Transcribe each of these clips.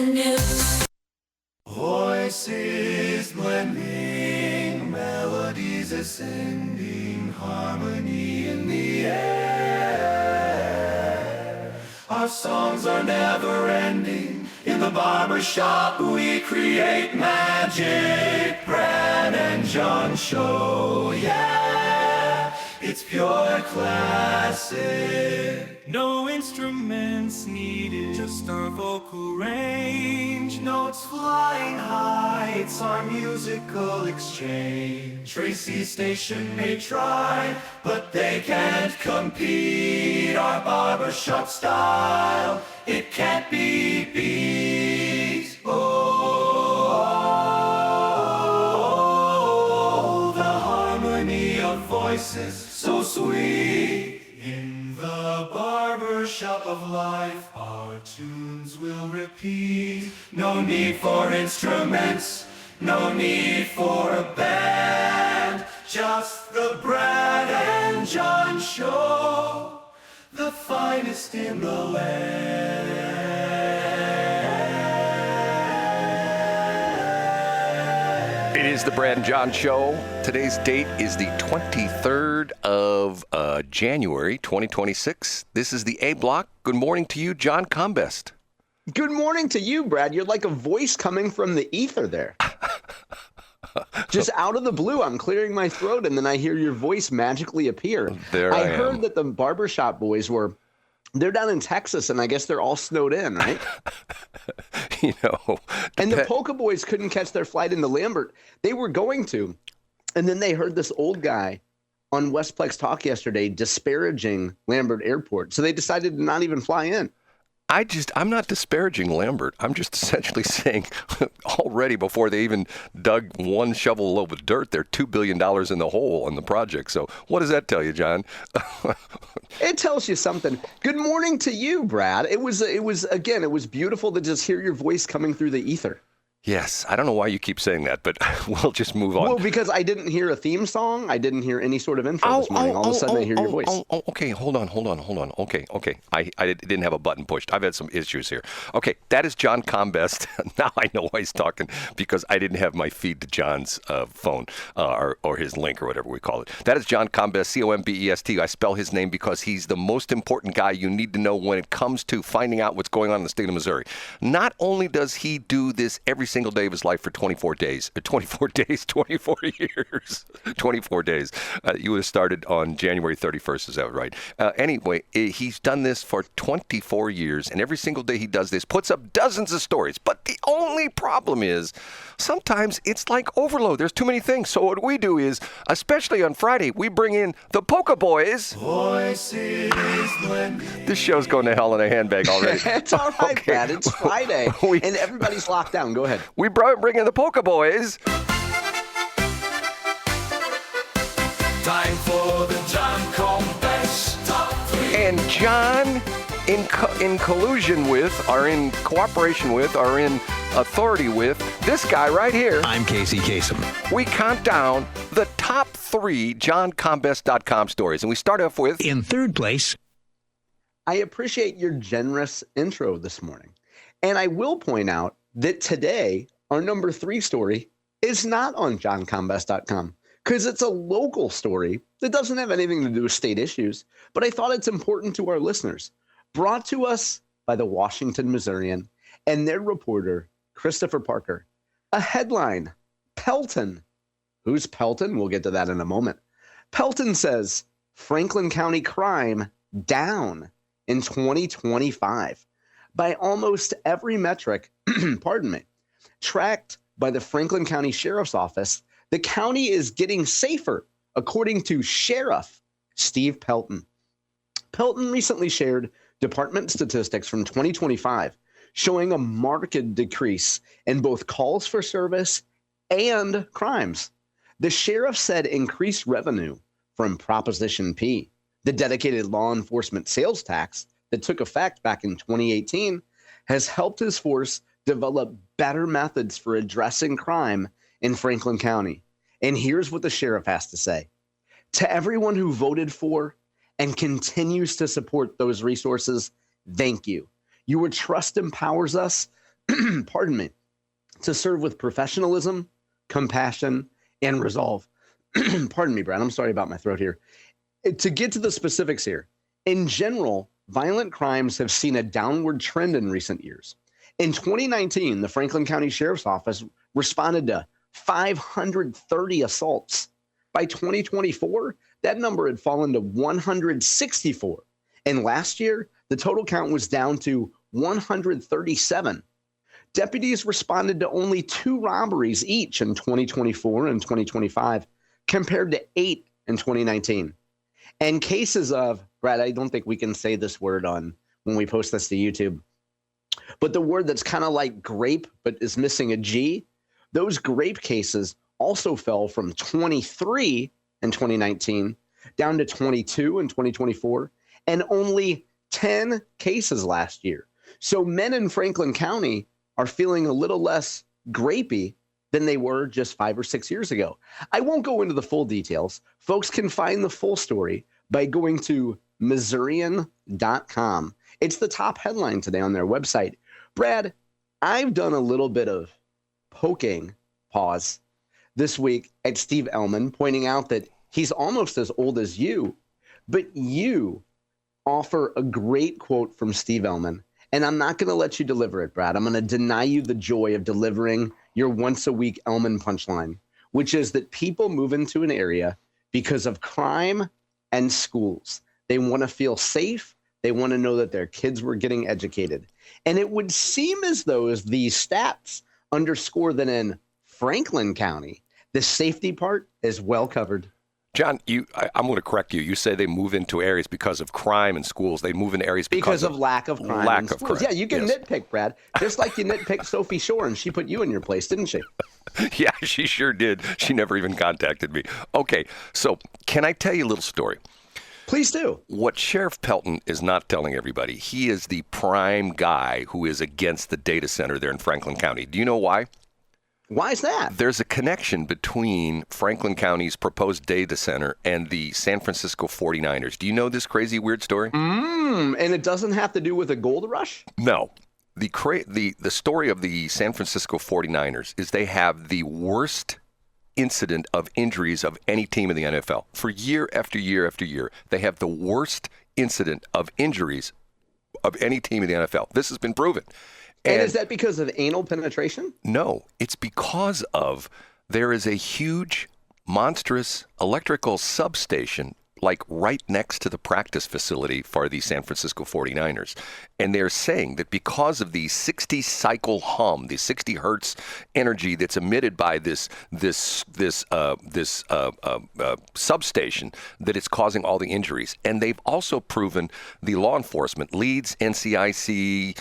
news. Voices blending, melodies ascending, harmony in the air. Our songs are never ending. In the barbershop we create magic. Brad and John Show, yeah, it's pure classic. No instruments needed, just our vocal range. Notes flying high, it's our musical exchange. Tracy's station may try, but they can't compete. Our barbershop style, it can't be beat. Oh, the harmony of voices, so sweet. In the barbershop of life, our tunes will repeat. No need for instruments, no need for a band. Just the Brad and John Show, the finest in the land. It is the Brad and John Show. Today's date is the 23rd of January, 2026. This is the A Block. Good morning to you, John Combest. Good morning to you, Brad. You're like a voice coming from the ether there. Just out of the blue, I'm clearing my throat, and then I hear your voice magically appear. There I heard am. that the barbershop boys they're down in Texas, and I guess they're all snowed in, right? You know. And the Polka Boys couldn't catch their flight into Lambert. They were going to. And then they heard this old guy on Westplex Talk yesterday disparaging Lambert Airport. So they decided to not even fly in. I'm not disparaging Lambert. I'm just essentially saying already before they even dug one shovel load of dirt, they're $2 billion in the hole on the project. So what does that tell you, John? It tells you something. Good morning to you, Brad. It was beautiful to just hear your voice coming through the ether. Yes. I don't know why you keep saying that, but we'll just move on. Well, because I didn't hear a theme song. I didn't hear any sort of intro this morning. All of a sudden, I hear your voice. Okay. Hold on. Okay. I didn't have a button pushed. I've had some issues here. Okay. That is John Combest. Now I know why he's talking, because I didn't have my feed to John's phone or his link or whatever we call it. That is John Combest, Combest. I spell his name because he's the most important guy you need to know when it comes to finding out what's going on in the state of Missouri. Not only does he do this every single day of his life for 24 years. 24 days. You would have started on January 31st, is that right? Anyway, he's done this for 24 years, and every single day he does this, puts up dozens of stories. But the only problem is sometimes it's like overload. There's too many things. So what we do is, especially on Friday, we bring in the Polka Boys. Voices blending. This show's going to hell in a handbag already. It's all right, Okay. Brad. It's Friday, and everybody's locked down. Go ahead. We bring in the Polka Boys. Time for the John Combest Top 3. And John, in collusion with, or in cooperation with, or in authority with, this guy right here. I'm Casey Kasem. We count down the top 3 JohnCombest.com stories. And we start off with... In third place... I appreciate your generous intro this morning. And I will point out that today, our number 3 story is not on johncombest.com, because it's a local story that doesn't have anything to do with state issues. But I thought it's important to our listeners. Brought to us by the Washington Missourian and their reporter, Christopher Parker. A headline, Pelton. Who's Pelton? We'll get to that in a moment. Pelton says, Franklin County crime down in 2025 by almost every metric, tracked by the Franklin County Sheriff's Office. The county is getting safer, according to Sheriff Steve Pelton. Pelton recently shared department statistics from 2025 showing a marked decrease in both calls for service and crimes. The sheriff said increased revenue from Proposition P, the dedicated law enforcement sales tax that took effect back in 2018, has helped his force develop better methods for addressing crime in Franklin County. And here's what the sheriff has to say. To everyone who voted for and continues to support those resources, thank you. Your trust empowers us pardon me, to serve with professionalism, compassion, and resolve. Pardon me, Brad. I'm sorry about my throat here. To get to the specifics here, in general, violent crimes have seen a downward trend in recent years. In 2019, the Franklin County Sheriff's Office responded to 530 assaults. By 2024, that number had fallen to 164. And last year, the total count was down to 137. Deputies responded to only 2 robberies each in 2024 and 2025, compared to 8 in 2019. And cases of, Brad, I don't think we can say this word on when we post this to YouTube, but the word that's kind of like grape, but is missing a G, those grape cases also fell from 23 in 2019 down to 22 in 2024 and only 10 cases last year. So men in Franklin County are feeling a little less grapey than they were just 5 or 6 years ago. I won't go into the full details. Folks can find the full story by going to Missourian.com. It's the top headline today on their website. Brad, I've done a little bit of poking, pause, this week at Steve Ellman, pointing out that he's almost as old as you, but you offer a great quote from Steve Ellman, and I'm not going to let you deliver it, Brad. I'm going to deny you the joy of delivering your once-a-week Ellman punchline, which is that people move into an area because of crime and schools. They want to feel safe. They want to know that their kids were getting educated. And it would seem as though these stats underscore that in Franklin County, the safety part is well covered. John, I'm going to correct you. You say they move into areas because of crime in schools. They move into areas because of lack of crime. Lack of crime. Yeah, you can nitpick, Brad. Just like you nitpicked Sophie Shore, and she put you in your place, didn't she? Yeah, she sure did. She never even contacted me. Okay, so can I tell you a little story? Please do. What Sheriff Pelton is not telling everybody, he is the prime guy who is against the data center there in Franklin County. Do you know why? Why is that? There's a connection between Franklin County's proposed data center and the San Francisco 49ers. Do you know this crazy, weird story? And it doesn't have to do with a gold rush? No. The story of the San Francisco 49ers is they have the worst incident of injuries of any team in the NFL. For year after year after year, they have the worst incident of injuries of any team in the NFL. This has been proven. And is that because of anal penetration? No, it's because of there is a huge, monstrous electrical substation like right next to the practice facility for the San Francisco 49ers. And they're saying that because of the 60 cycle hum, the 60 hertz energy that's emitted by this substation, that it's causing all the injuries. And they've also proven the law enforcement, LEADS, NCIC,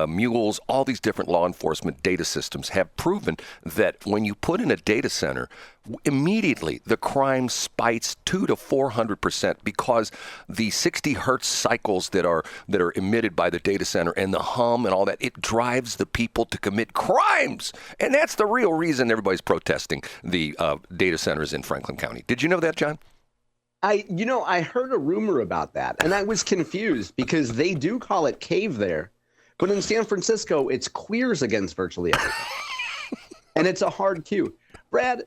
Mules, all these different law enforcement data systems have proven that when you put in a data center, immediately the crime spikes 200 to 400% because the 60 hertz cycles that are emitted by the data center and the hum and all that, it drives the people to commit crimes. And that's the real reason everybody's protesting the data centers in Franklin County. Did you know that, John? I heard a rumor about that, and I was confused because they do call it cave there. But in San Francisco, it's queers against virtually everything. And it's a hard cue. Brad,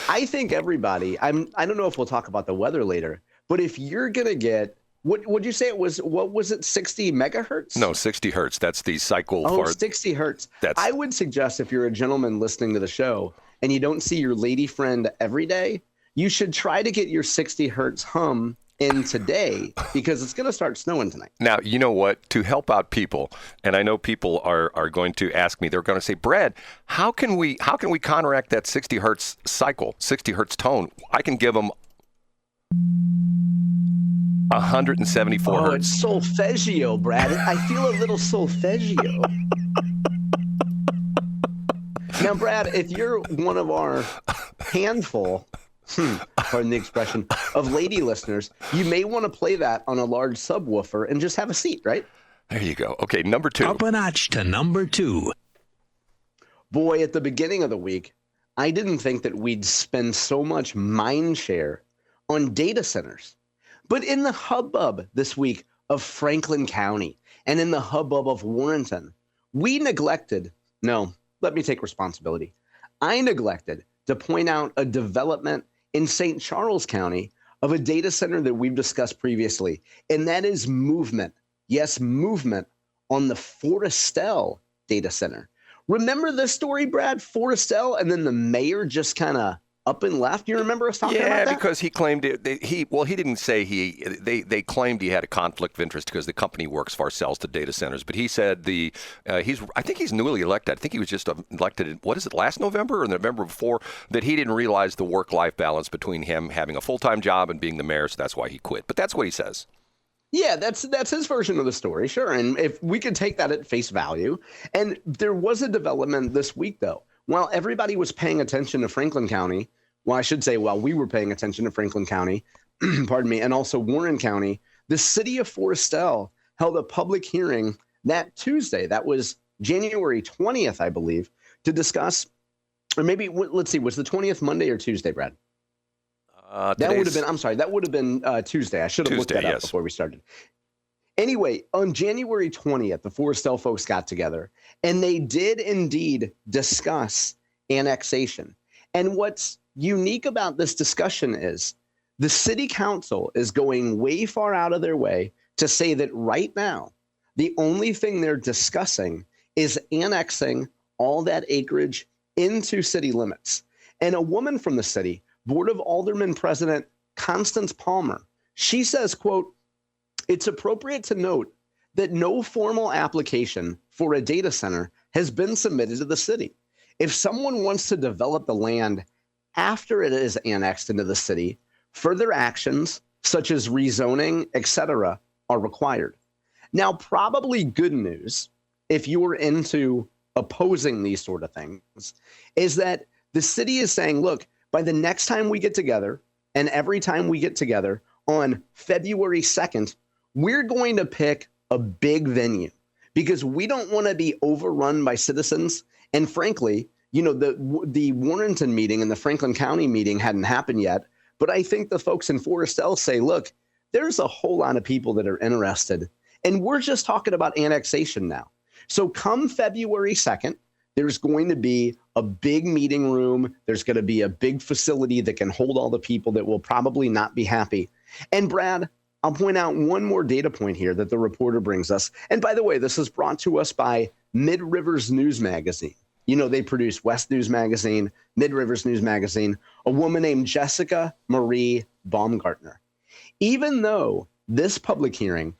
I think everybody, I don't know if we'll talk about the weather later, but if you're going to get, would you say it was, 60 megahertz? No, 60 hertz. That's the cycle for 60 hertz. I would suggest if you're a gentleman listening to the show and you don't see your lady friend every day, you should try to get your 60 hertz hum in today because it's going to start snowing tonight. Now, you know what? To help out people, and I know people are going to ask me, they're going to say, Brad, how can we counteract that 60 hertz cycle, 60 hertz tone? I can give them 174 hertz. It's solfeggio, Brad. I feel a little solfeggio. Now, Brad, if you're one of our handful, pardon the expression, of lady listeners, you may want to play that on a large subwoofer and just have a seat, right? There you go. Okay, number 2. Up a notch to number 2. Boy, at the beginning of the week, I didn't think that we'd spend so much mind share on data centers. But in the hubbub this week of Franklin County and in the hubbub of Warrenton, let me take responsibility. I neglected to point out a development in St. Charles County of a data center that we've discussed previously, and that is movement. Yes, movement on the Foristell data center. Remember this story, Brad? Foristell, and then the mayor just kind of up and left. You remember us talking about that? Yeah, because he claimed he didn't say they claimed he had a conflict of interest because the company works for sells to data centers, but he said I think he's newly elected. I think he was just elected, last November or the November before, that he didn't realize the work-life balance between him having a full-time job and being the mayor, so that's why he quit. But that's what he says. Yeah, that's his version of the story, sure. And if we could take that at face value. And there was a development this week, though. While everybody was paying attention to Franklin County, well, I should say while we were paying attention to Franklin County, pardon me, and also Warren County, the city of Foristell held a public hearing that Tuesday. That was January 20th, I believe, to discuss, or maybe, let's see, was the 20th Monday or Tuesday, Brad? That would have been Tuesday. I should have looked that up before we started. Anyway, on January 20th, the Foristell folks got together, and they did indeed discuss annexation. And what's unique about this discussion is the city council is going way far out of their way to say that right now, the only thing they're discussing is annexing all that acreage into city limits. And a woman from the city, Board of Aldermen President Constance Palmer, she says, quote, "It's appropriate to note that no formal application for a data center has been submitted to the city. If someone wants to develop the land after it is annexed into the city, further actions such as rezoning, etc., are required." Now, probably good news, if you were into opposing these sort of things, is that the city is saying, look, by the next time we get together, and every time we get together on February 2nd, we're going to pick a big venue because we don't want to be overrun by citizens. And frankly, you know, the Warrenton meeting and the Franklin County meeting hadn't happened yet. But I think the folks in Foristell say, look, there's a whole lot of people that are interested. And we're just talking about annexation now. So come February 2nd, there's going to be a big meeting room. There's going to be a big facility that can hold all the people that will probably not be happy. And Brad, I'll point out one more data point here that the reporter brings us. And by the way, this is brought to us by Mid-Rivers News Magazine. You know, they produce West News Magazine, Mid-Rivers News Magazine, a woman named Jessica Marie Baumgartner. Even though this public hearing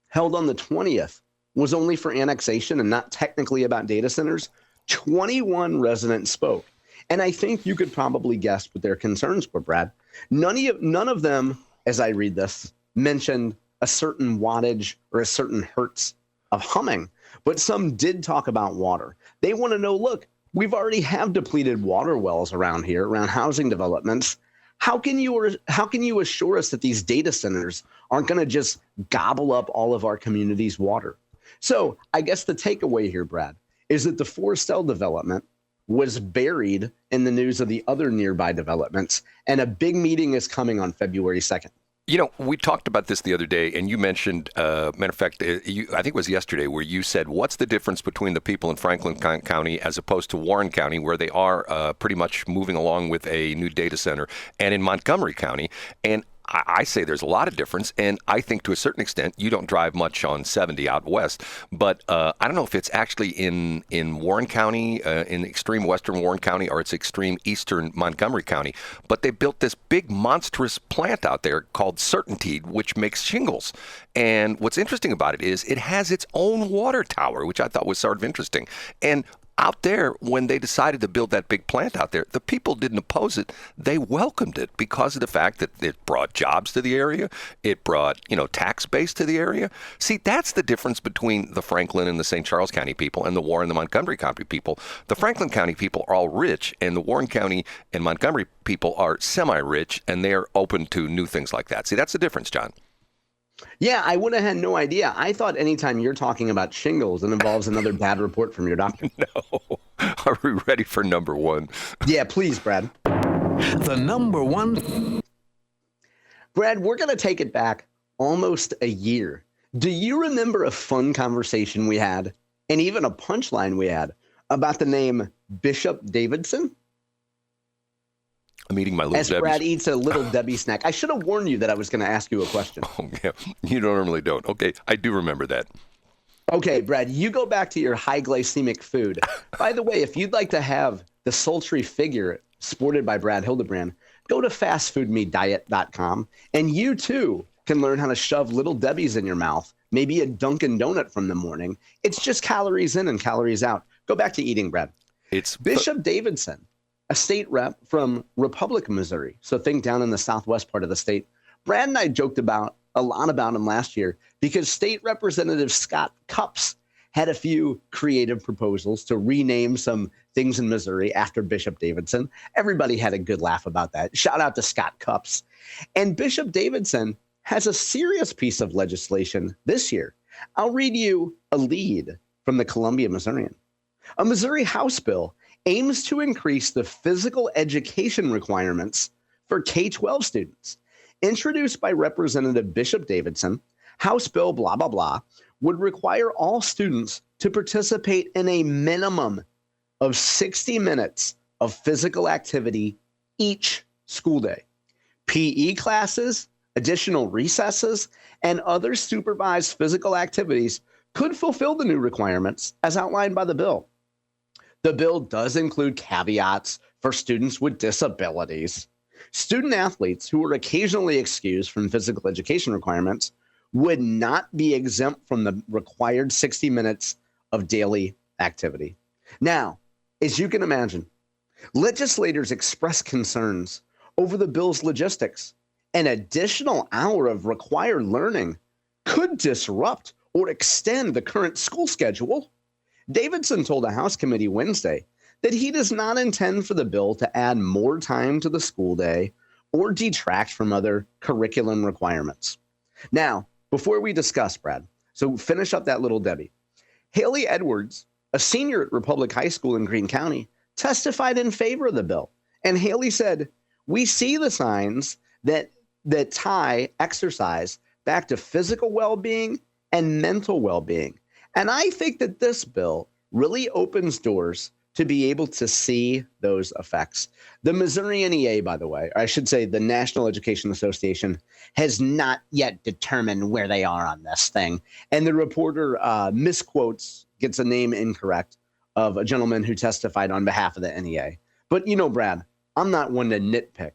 held on the 20th was only for annexation and not technically about data centers, 21 residents spoke. And I think you could probably guess what their concerns were, Brad. None of them, as I read this, mentioned a certain wattage or a certain hertz of humming, but some did talk about water. They want to know, look, we've already have depleted water wells around here, around housing developments. How can you assure us that these data centers aren't going to just gobble up all of our community's water? So I guess the takeaway here, Brad, is that the Foristell development was buried in the news of the other nearby developments, and a big meeting is coming on February 2nd. You know, we talked about this the other day, and you mentioned, matter of fact, I think it was yesterday, where you said, what's the difference between the people in Franklin County as opposed to Warren County, where they are pretty much moving along with a new data center, and in Montgomery County? And I say there's a lot of difference, and I think to a certain extent, you don't drive much on 70 out west, but I don't know if it's actually in Warren County, in extreme western Warren County, or it's extreme eastern Montgomery County, but they built this big monstrous plant out there called Certainty, which makes shingles. And what's interesting about it is it has its own water tower, which I thought was sort of interesting. And out there, when they decided to build that big plant out there, the people didn't oppose it. They welcomed it because of the fact that it brought jobs to the area. It brought, tax base to the area. See, that's the difference between the Franklin and the St. Charles County people and the Warren and the Montgomery County people. The Franklin County people are all rich, and the Warren County and Montgomery people are semi-rich, and they're open to new things like that. See, that's the difference, John. Yeah, I would have had no idea. I thought anytime you're talking about shingles, it involves another bad report from your doctor. No. Are we ready for number one? Yeah, please, Brad. The number one. Brad, we're going to take it back almost a year. Do you remember a fun conversation we had and even a punchline we had about the name Bishop Davidson. I'm eating my Little As Debbie's. Brad eats a Little Debbie snack. I should have warned you that I was going to ask you a question. Oh, yeah. You normally don't. Okay, I do remember that. Okay, Brad, you go back to your high glycemic food. By the way, if you'd like to have the sultry figure sported by Brad Hildebrand, go to fastfoodmediet.com, and you too can learn how to shove Little Debbie's in your mouth, maybe a Dunkin' Donut from the morning. It's just calories in and calories out. Go back to eating, Brad. It's Bishop Davidson, a state rep from Republic, Missouri. So think down in the southwest part of the state. Brad and I joked a lot about him last year because State Representative Scott Cups had a few creative proposals to rename some things in Missouri after Bishop Davidson. Everybody had a good laugh about that. Shout out to Scott Cups. And Bishop Davidson has a serious piece of legislation this year. I'll read you a lead from the Columbia Missourian. A Missouri House bill aims to increase the physical education requirements for K-12 students. Introduced by Representative Bishop Davidson, House Bill blah, blah, blah, would require all students to participate in a minimum of 60 minutes of physical activity each school day. PE classes, additional recesses, and other supervised physical activities could fulfill the new requirements as outlined by the bill. The bill does include caveats for students with disabilities. Student athletes who are occasionally excused from physical education requirements would not be exempt from the required 60 minutes of daily activity. Now, as you can imagine, legislators expressed concerns over the bill's logistics. An additional hour of required learning could disrupt or extend the current school schedule. Davidson told a House committee Wednesday that he does not intend for the bill to add more time to the school day or detract from other curriculum requirements. Now, before we discuss, Brad, so finish up that Little Debbie. Haley Edwards, a senior at Republic High School in Greene County, testified in favor of the bill. And Haley said, "We see the signs that tie exercise back to physical well-being and mental well-being. And I think that this bill really opens doors to be able to see those effects." The Missouri NEA, by the way, or I should say the National Education Association, has not yet determined where they are on this thing. And the reporter misquotes, gets a name incorrect, of a gentleman who testified on behalf of the NEA. But you know, Brad, I'm not one to nitpick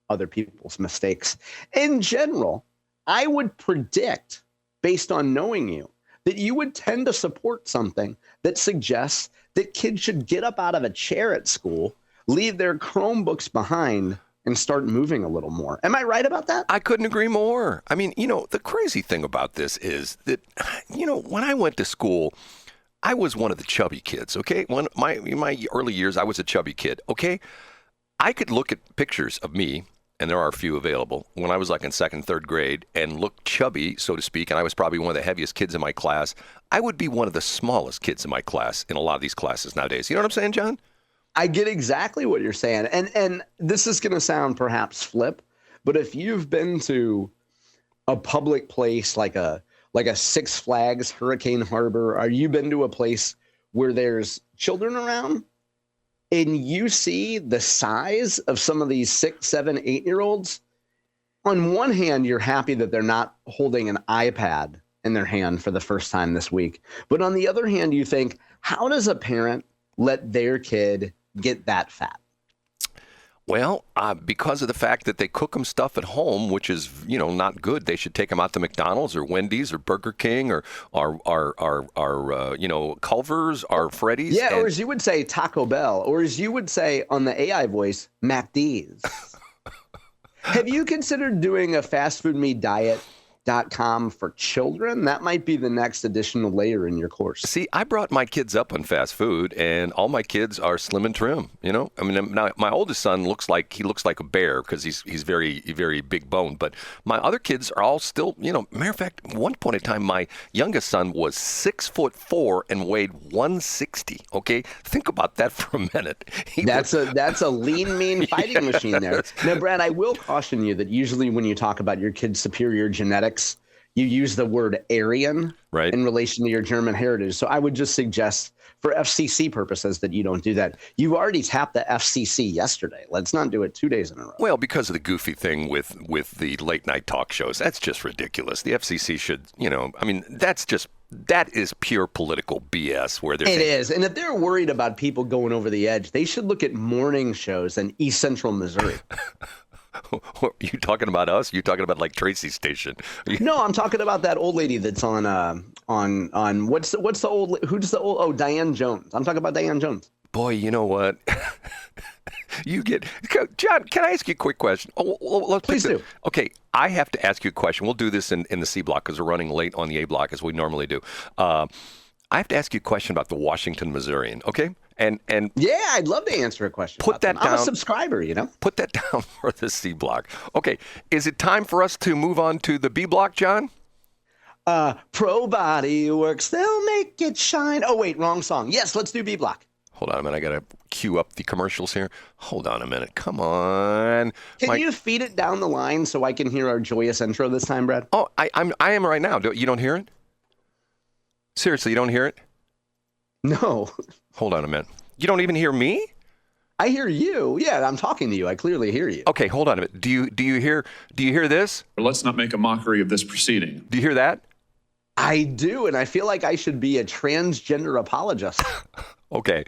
other people's mistakes. In general, I would predict, based on knowing you, that you would tend to support something that suggests that kids should get up out of a chair at school, leave their Chromebooks behind, and start moving a little more. Am I right about that? I couldn't agree more. I mean, the crazy thing about this is that, when I went to school, I was one of the chubby kids, okay? In my early years, I was a chubby kid, okay? I could look at pictures of me, and there are a few available, when I was like in second, third grade, and looked chubby, so to speak, and I was probably one of the heaviest kids in my class. I would be one of the smallest kids in my class in a lot of these classes nowadays. You know what I'm saying, John? I get exactly what you're saying. And this is going to sound perhaps flip, but if you've been to a public place like a Six Flags, Hurricane Harbor, or you've been to a place where there's children around, and you see the size of some of these 6, 7, 8-year-olds, on one hand, you're happy that they're not holding an iPad in their hand for the first time this week. But on the other hand, you think, how does a parent let their kid get that fat? Well, because of the fact that they cook them stuff at home, which is, not good. They should take them out to McDonald's or Wendy's or Burger King or Culver's or Freddy's. Yeah, or as you would say, Taco Bell, or as you would say on the AI voice, MacD's. Have you considered doing a fastfoodmediet.com for children? That might be the next additional layer in your course. See, I brought my kids up on fast food, and all my kids are slim and trim. I mean, now my oldest son looks like a bear because he's very, very big boned. But my other kids are all still, matter of fact, at one point in time, my youngest son was 6'4" and weighed 160. Okay, think about that for a minute. That's a lean, mean fighting machine there. Now, Brad, I will caution you that usually when you talk about your kids' superior genetics, you use the word Aryan Right. in relation to your German heritage. So I would just suggest for FCC purposes that you don't do that. You already tapped the FCC yesterday. Let's not do it 2 days in a row. Well, because of the goofy thing with the late night talk shows, that's just ridiculous. The FCC should, that is pure political BS. Where they're It is. And if they're worried about people going over the edge, they should look at morning shows in East Central Missouri. Are you talking about us? You talking about like Tracy's station? No, I'm talking about that old lady that's on what's the old, who's the old, oh, Diane Jones. I'm talking about Diane Jones. Boy, you know what? John, can I ask you a quick question? Please do. Okay, I have to ask you a question. We'll do this in the C block because we're running late on the A block as we normally do. I have to ask you a question about the Washington Missourian, okay? And yeah, I'd love to answer a question. Put that down. I'm a subscriber, Put that down for the C block. Okay, is it time for us to move on to the B block, John? Pro Body Works, they'll make it shine. Oh, wait, wrong song. Yes, let's do B block. Hold on a minute. I got to cue up the commercials here. Hold on a minute. Come on. Can you feed it down the line so I can hear our joyous intro this time, Brad? Oh, I am right now. You don't hear it? Seriously, you don't hear it? No. Hold on a minute. You don't even hear me? I hear you. Yeah, I'm talking to you. I clearly hear you. Okay, hold on a minute. Do you hear this? Let's not make a mockery of this proceeding. Do you hear that? I do, and I feel like I should be a transgender apologist. Okay.